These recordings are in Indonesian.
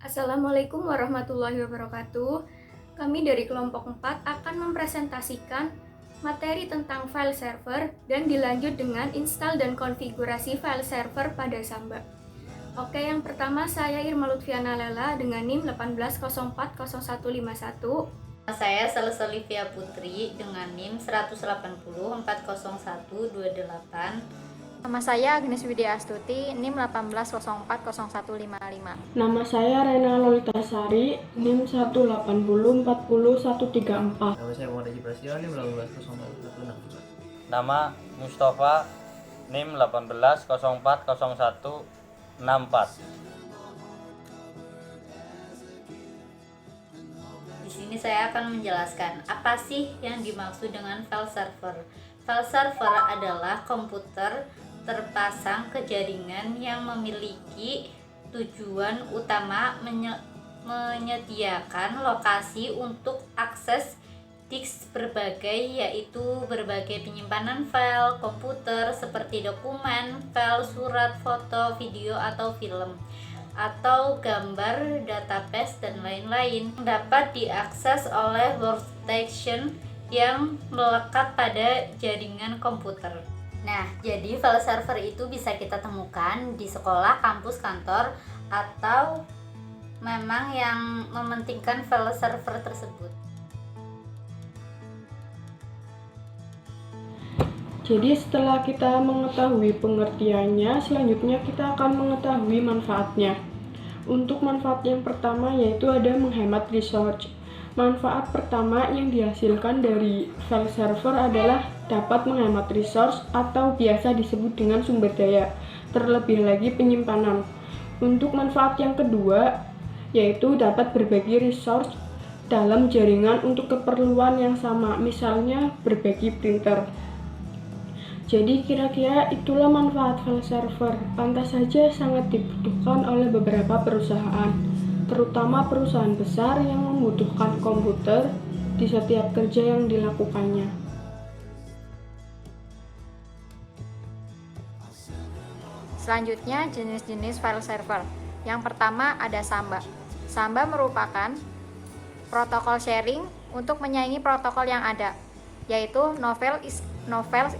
Assalamualaikum warahmatullahi wabarakatuh. Kami dari kelompok 4 akan mempresentasikan materi tentang file server dan dilanjut dengan install dan konfigurasi file server pada Samba. Oke, yang pertama saya Irma Lutfiana Lela dengan NIM 180400151. Saya Salsa Olivia Putri dengan NIM 180401288. Nama saya Agnes Widya Astuti, NIM 180404155. Nama saya Rena Lolitasari, NIM 180404134. Nama saya Muhammad Haji Prasetyo, NIM 1804164. Nama Mustafa, NIM 180400164. Di sini saya akan menjelaskan apa sih yang dimaksud dengan file server. File server adalah komputer terpasang ke jaringan yang memiliki tujuan utama menyediakan lokasi untuk akses disk berbagai, yaitu berbagai penyimpanan file komputer seperti dokumen, file, surat, foto, video, atau film, atau gambar, database, dan lain-lain, dapat diakses oleh workstation yang melekat pada jaringan komputer. Nah, jadi file server itu bisa kita temukan di sekolah, kampus, kantor, atau memang yang mementingkan file server tersebut. Jadi setelah kita mengetahui pengertiannya, selanjutnya kita akan mengetahui manfaatnya. Untuk manfaat yang pertama yaitu ada menghemat resource. Manfaat pertama yang dihasilkan dari file server adalah dapat menghemat resource atau biasa disebut dengan sumber daya, terlebih lagi penyimpanan. Untuk manfaat yang kedua yaitu dapat berbagi resource dalam jaringan untuk keperluan yang sama, misalnya berbagi printer. Jadi kira-kira itulah manfaat file server. Pantas saja sangat dibutuhkan oleh beberapa perusahaan, terutama perusahaan besar yang membutuhkan komputer di setiap kerja yang dilakukannya. Selanjutnya, jenis-jenis file server. Yang pertama ada Samba. Samba merupakan protokol sharing untuk menyaingi protokol yang ada, yaitu Novell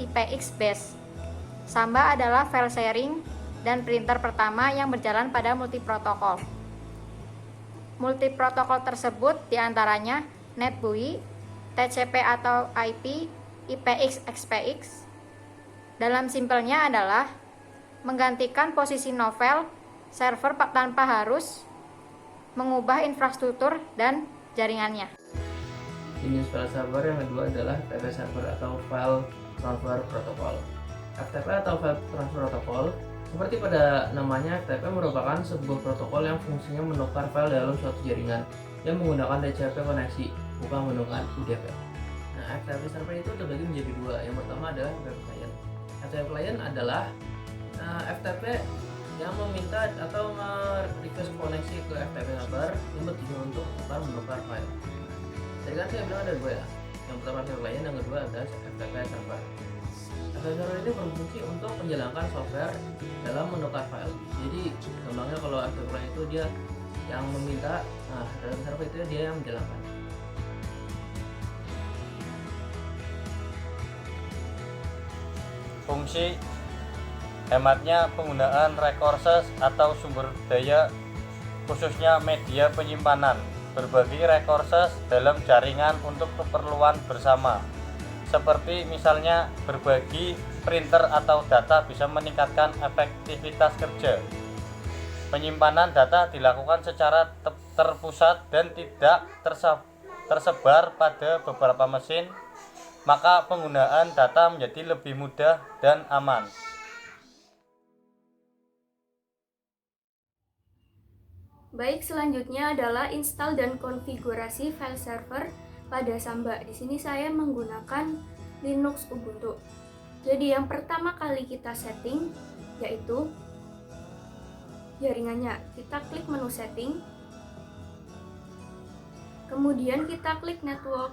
IPX Base. Samba adalah file sharing dan printer pertama yang berjalan pada multiprotokol. Multiprotokol tersebut diantaranya NetBEUI, TCP atau IP, IPX XPX. Dalam simpelnya adalah menggantikan posisi Novell server tanpa harus mengubah infrastruktur dan jaringannya. Jenis file server yang kedua adalah FTP server atau File Transfer Protocol. FTP atau File Transfer Protocol, seperti pada namanya, FTP merupakan sebuah protokol yang fungsinya menukar file dalam suatu jaringan yang menggunakan TCP koneksi, bukan menggunakan UDP. Nah, FTP server itu terbagi menjadi dua. Yang pertama adalah FTP client. FTP client adalah FTP yang meminta atau request koneksi ke FTP server yang bertujuan untuk menukar file. Jadi kan saya bilang ada dua ya. Yang pertama FTP client, yang kedua adalah FTP server. FTP server ini berfungsi untuk menjalankan software dalam menukar file. Jadi gampangnya kalau FTP client itu dia yang meminta, nah FTP server itu dia yang menjalankan. Fungsi hematnya penggunaan resources atau sumber daya, khususnya media penyimpanan, berbagi resources dalam jaringan untuk keperluan bersama, seperti misalnya berbagi printer atau data bisa meningkatkan efektivitas kerja. Penyimpanan data dilakukan secara terpusat dan tidak tersebar pada beberapa mesin, maka penggunaan data menjadi lebih mudah dan aman. Baik, selanjutnya adalah install dan konfigurasi file server pada Samba. Di sini saya menggunakan Linux Ubuntu. Jadi yang pertama kali kita setting yaitu jaringannya. Kita klik menu setting. Kemudian kita klik network.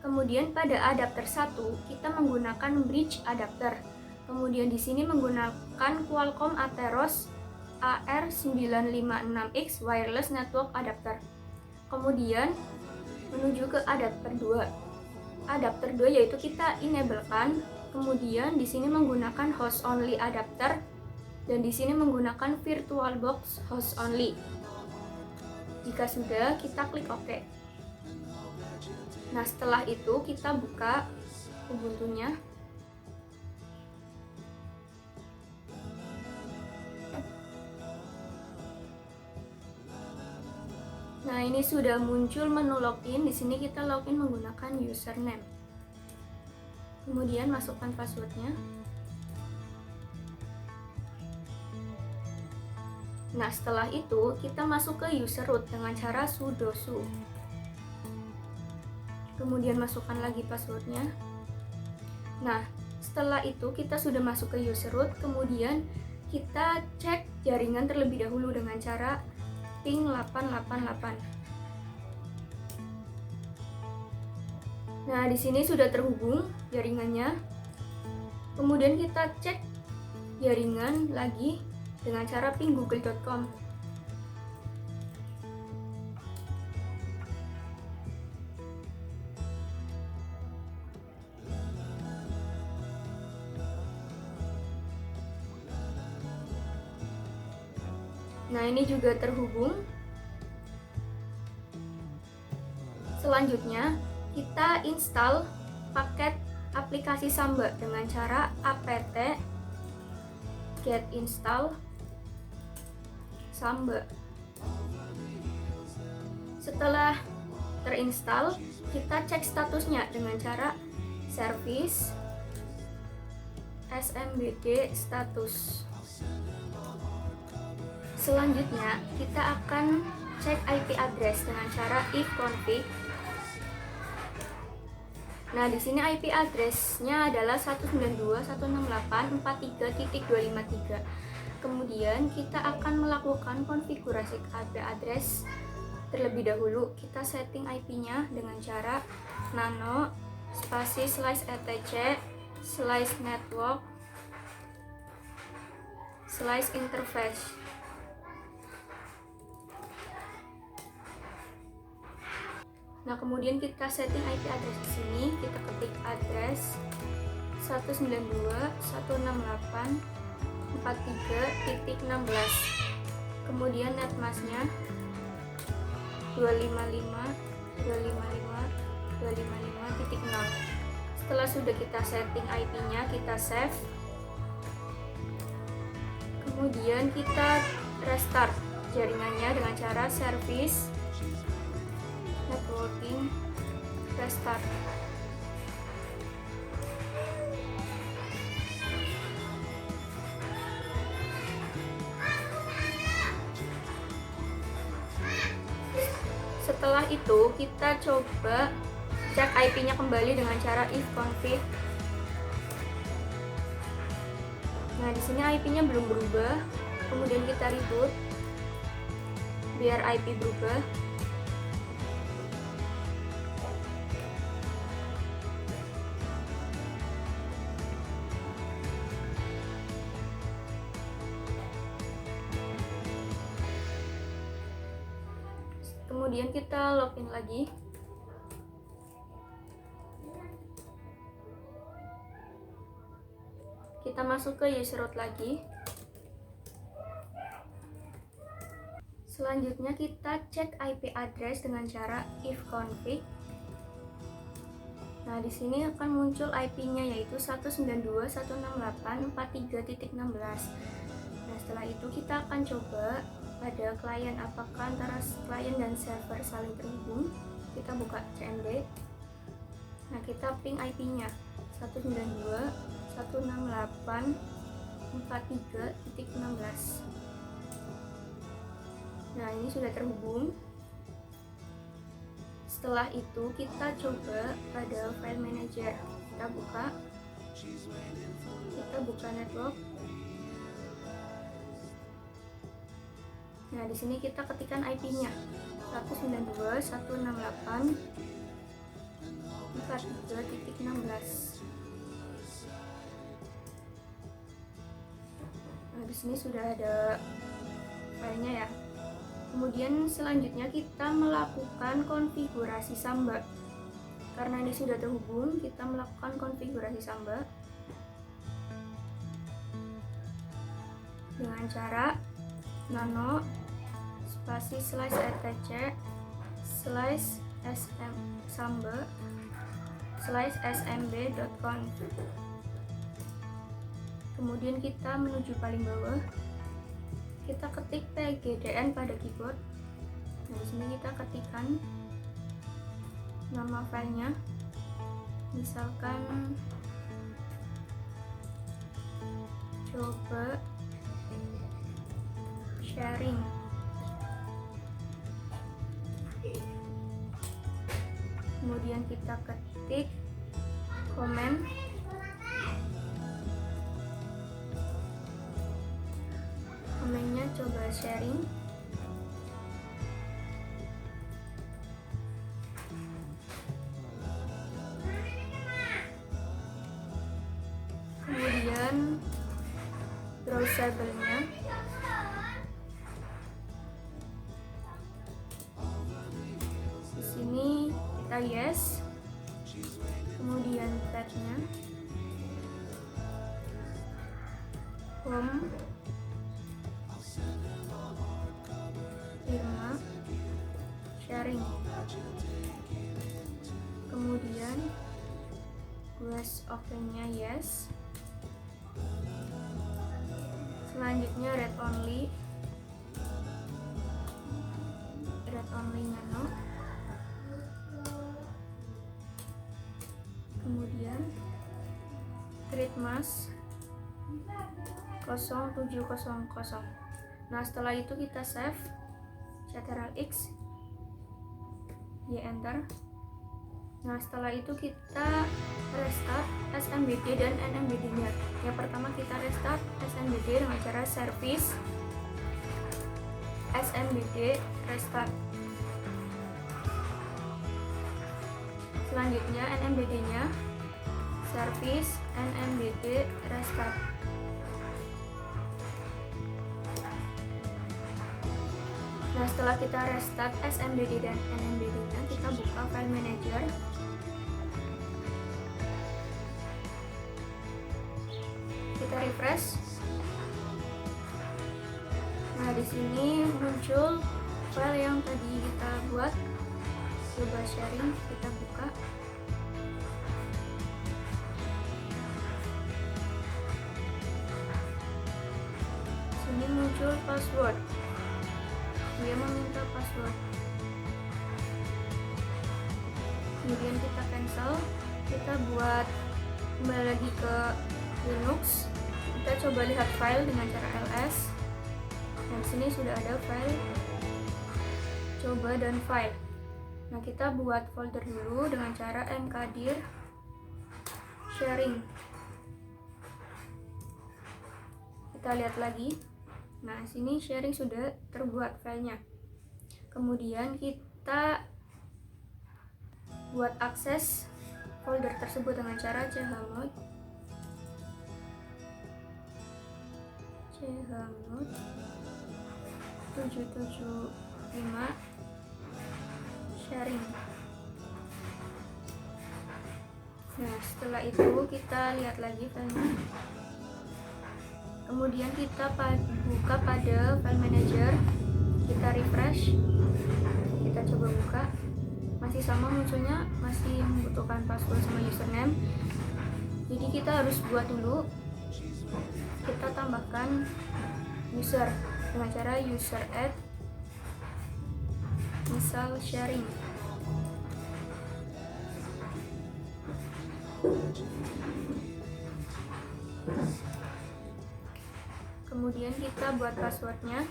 Kemudian pada adapter 1 kita menggunakan bridge adapter. Kemudian di sini menggunakan Qualcomm Atheros AR956X Wireless Network Adapter. Kemudian menuju ke adapter 2. Adapter 2 yaitu kita enablekan, kemudian di sini menggunakan host only adapter dan di sini menggunakan VirtualBox host only. Jika sudah, kita klik OK. Nah, setelah itu kita buka Ubuntu-nya. Nah, ini sudah muncul menu login. Di sini kita login menggunakan username. Kemudian masukkan passwordnya. Nah, setelah itu kita masuk ke user root dengan cara sudo su. Kemudian masukkan lagi passwordnya. Nah, setelah itu kita sudah masuk ke user root, kemudian kita cek jaringan terlebih dahulu dengan cara ping 888. Nah, di sini sudah terhubung jaringannya. Kemudian kita cek jaringan lagi dengan cara ping google.com. Nah, ini juga terhubung. Selanjutnya, kita install paket aplikasi Samba dengan cara apt get install Samba. Setelah terinstall, kita cek statusnya dengan cara service smbd status. Selanjutnya, kita akan cek IP address dengan cara ifconfig. Nah, di sini IP address-nya adalah 192.168.43.253. Kemudian kita akan melakukan konfigurasi IP address terlebih dahulu. Kita setting IP-nya dengan cara nano spasi slice etc slice network slice interface. Nah, kemudian kita setting IP address di sini, kita ketik address 192.168.43.16. Kemudian netmasknya 255.255.255.0. Setelah sudah kita setting IP-nya, kita save. Kemudian kita restart jaringannya dengan cara service networking restart. Setelah itu kita coba cek IP-nya kembali dengan cara ifconfig. Nah, di sini IP-nya belum berubah. Kemudian kita reboot biar IP berubah. Kemudian kita login lagi. Kita masuk ke user root lagi. Selanjutnya kita cek IP address dengan cara ifconfig. Nah, di sini akan muncul IP-nya yaitu 192.168.43.16. Nah, setelah itu kita akan coba pada klien apakah antara klien dan server saling terhubung. Kita buka cmd. Nah, kita ping IP-nya 192.168.43.16. Nah, ini sudah terhubung. Setelah itu kita coba pada file manager. Kita buka network. Nah, di sini kita ketikkan IP-nya 192.168.43.16. Nah, di sini sudah ada filenya ya. Kemudian selanjutnya kita melakukan konfigurasi Samba. Karena ini sudah terhubung, kita melakukan konfigurasi Samba dengan cara nano spasi slash etc slash samba slash smb.conf. Kemudian kita menuju paling bawah, kita ketik pgdn pada keyboard. Nah, di sini kita ketikkan nama filenya, misalkan coba sharing. Kemudian kita ketik komen, komennya coba sharing. Kemudian browsable-nya, di sini kita yes. Kemudian tab-nya home, firma, sharing. Kemudian guys open-nya yes. Selanjutnya read only nano. Kemudian create mask 0700. Nah, setelah itu kita save Ctrl+X, Y enter. Nah, setelah itu kita restart SMBD dan NMBD-nya. Yang pertama kita restart SMBD dengan cara service SMBD restart. Selanjutnya NMBD-nya service NMBD restart. Nah, setelah kita restart SMBD dan NMBD-nya, kita buka file manager. Kita refresh. Nah, di sini muncul file yang tadi kita buat. Coba sharing, kita buka. Sini muncul password. Dia meminta password. Kemudian kita cancel. Kita buat kembali lagi ke Linux. Kita coba lihat file dengan cara ls. Nah, di sini sudah ada file coba dan file. Nah, kita buat folder dulu dengan cara mkdir sharing. Kita lihat lagi. Nah, sini sharing sudah terbuat filenya. Kemudian kita buat akses folder tersebut dengan cara chmod 775 sharing. Nah, setelah itu kita lihat lagi filenya. Kemudian kita buka pada file manager, kita refresh, kita coba buka, masih sama munculnya, masih membutuhkan password sama username. Jadi kita harus buat dulu. Kita tambahkan user dengan cara user add misal sharing. Kemudian kita buat passwordnya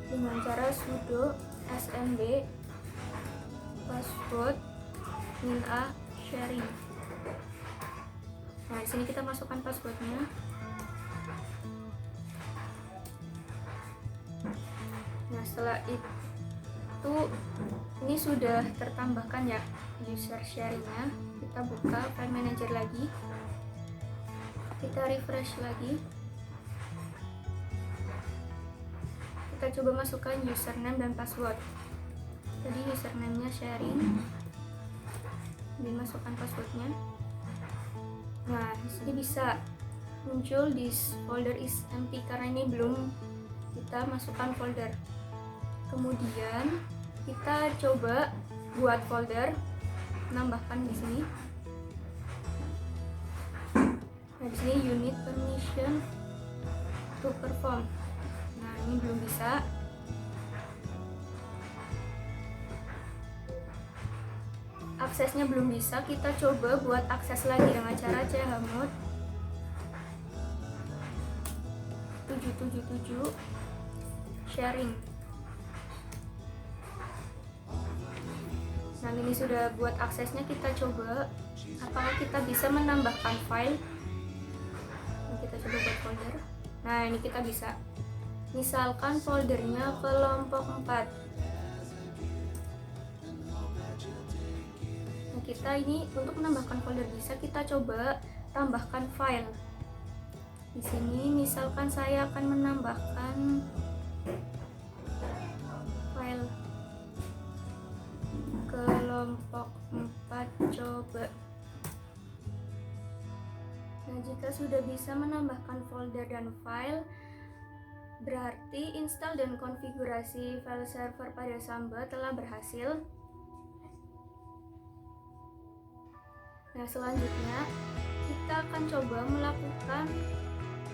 dengan cara sudo smb password min-a sharing. Nah, di sini kita masukkan passwordnya. Nah, setelah itu ini sudah tertambahkan ya user sharingnya. Kita buka file manager lagi, kita refresh lagi. kita coba masukkan username dan password. Tadi username-nya sharing, dimasukkan passwordnya. Nah, di sini bisa muncul this folder is empty karena ini belum kita masukkan folder. Kemudian kita coba buat folder, menambahkan di sini. Nah, di sini unit permission to perform. Nah, ini belum bisa. Aksesnya belum bisa, kita coba buat akses lagi dengan cara chmod 777 sharing. Nah, ini sudah buat aksesnya, kita coba apakah kita bisa menambahkan file. Nah, kita coba buat folder. Nah, ini kita bisa. Misalkan foldernya kelompok 4. Nah, kita ini untuk menambahkan folder bisa, kita coba tambahkan file. Di sini misalkan saya akan menambahkan file kelompok 4 coba. Nah, jika sudah bisa menambahkan folder dan file, berarti install dan konfigurasi file server pada Samba telah berhasil. Nah, selanjutnya kita akan coba melakukan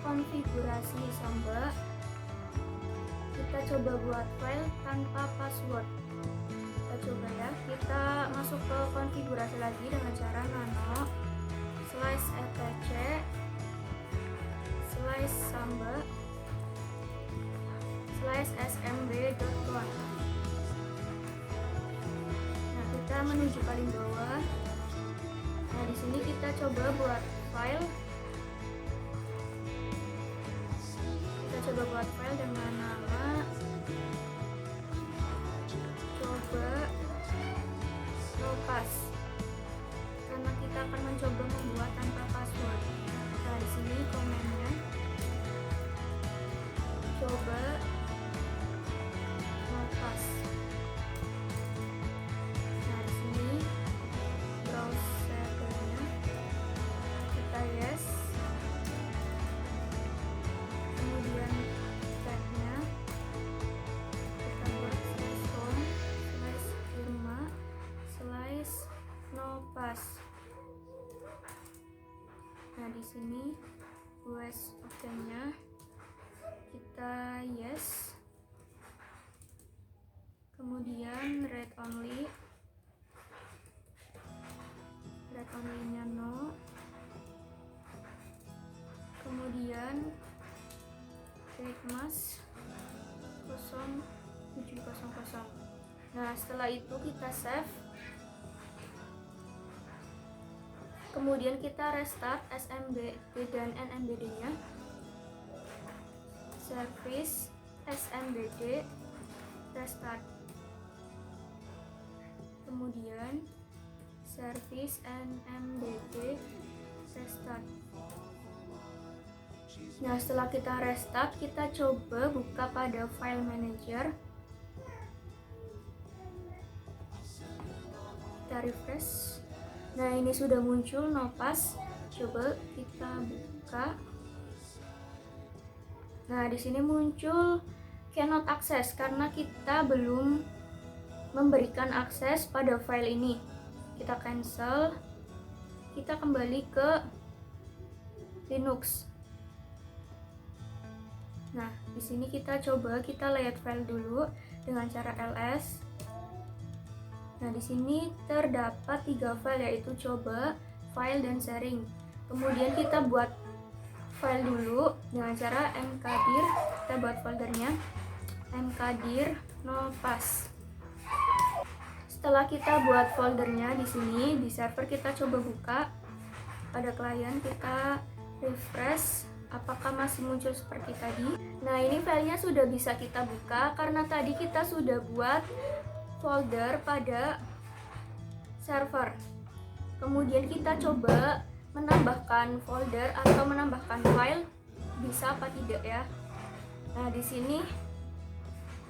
konfigurasi Samba. Kita coba buat file tanpa password. Kita coba ya, kita masuk ke konfigurasi lagi dengan cara nano /etc /samba /smb.conf. Nah, kita menuju paling bawah. Nah, di sini kita coba buat file. Kita coba buat file dengan nama coba nopas. Karena kita akan mencoba membuat tanpa password. Nah, di sini komennya coba nopas. Nah, di sini browsernya kita yes. Kemudian tagnya kita buat /home/irma/nopas. Nah, di sini US optionnya kita yes. Kemudian read only-nya no. Kemudian create mask 0700. Nah, setelah itu kita save. Kemudian kita restart SMBD dan NMBD-nya. Service SMBD restart. Kemudian service NMBD restart. Nah, setelah kita restart, kita coba buka pada file manager. Kita refresh. Nah, ini sudah muncul nopas. Coba kita buka. Nah, di sini muncul cannot access karena kita belum memberikan akses pada file ini. Kita cancel. Kita kembali ke Linux. Nah, di sini kita coba kita layout file dulu dengan cara ls. Nah, di sini terdapat 3 file, yaitu coba, file, dan sharing. Kemudian kita buat file dulu dengan cara mkdir. Kita buat foldernya mkdir nopas. Setelah kita buat foldernya di sini di server, kita coba buka pada klien, kita refresh. Apakah masih muncul seperti tadi? Nah, ini filenya sudah bisa kita buka karena tadi kita sudah buat folder pada server. Kemudian kita coba menambahkan folder atau menambahkan file, bisa apa tidak ya. Nah, di sini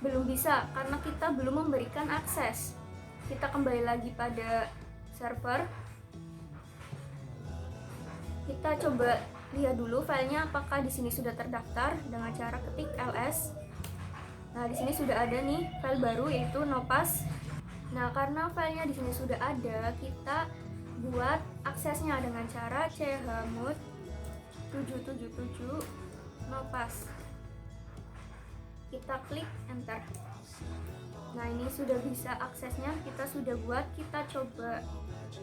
belum bisa karena kita belum memberikan akses. Kita kembali lagi pada server. Kita coba lihat dulu filenya apakah di sini sudah terdaftar dengan cara ketik ls. Nah, di sini sudah ada nih file baru yaitu nopas. Nah, karena filenya di sini sudah ada, kita buat aksesnya dengan cara chmod 777 nopas. Kita klik enter. Nah, ini sudah bisa aksesnya, kita sudah buat. Kita coba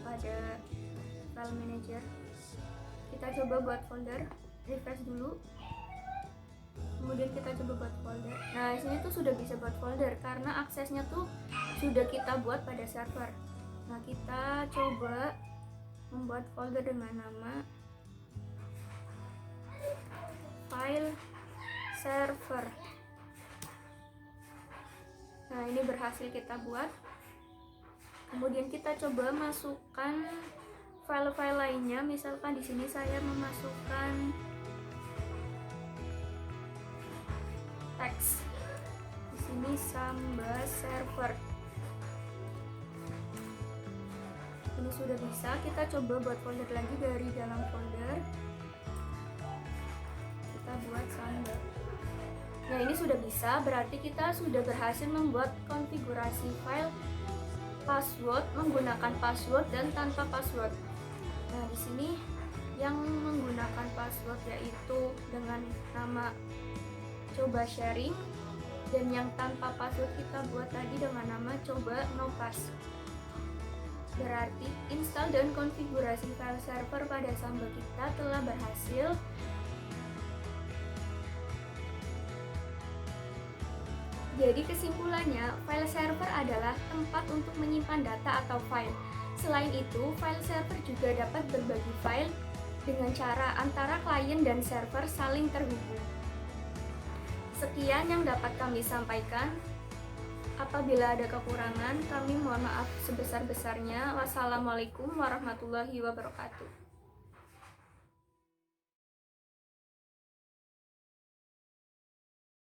pada file manager. Kita coba buat folder, refresh dulu. Kemudian kita coba buat folder. Nah, di sini tuh sudah bisa buat folder karena aksesnya tuh sudah kita buat pada server. Nah, kita coba membuat folder dengan nama file server. Nah, ini berhasil kita buat. Kemudian kita coba masukkan file-file lainnya. Misalkan di sini saya memasukkan teks. Di sini Samba server. Ini sudah bisa. Kita coba buat folder lagi dari dalam folder. Kita buat Samba. Nah, ini sudah bisa, berarti kita sudah berhasil membuat konfigurasi file password menggunakan password dan tanpa password. Nah, di sini yang menggunakan password yaitu dengan nama coba sharing, dan yang tanpa password kita buat tadi dengan nama coba nopas. Berarti install dan konfigurasi file server pada Samba kita telah berhasil. Jadi kesimpulannya, file server adalah tempat untuk menyimpan data atau file. Selain itu, file server juga dapat berbagi file dengan cara antara klien dan server saling terhubung. Sekian yang dapat kami sampaikan. Apabila ada kekurangan, kami mohon maaf sebesar-besarnya. Wassalamualaikum warahmatullahi wabarakatuh.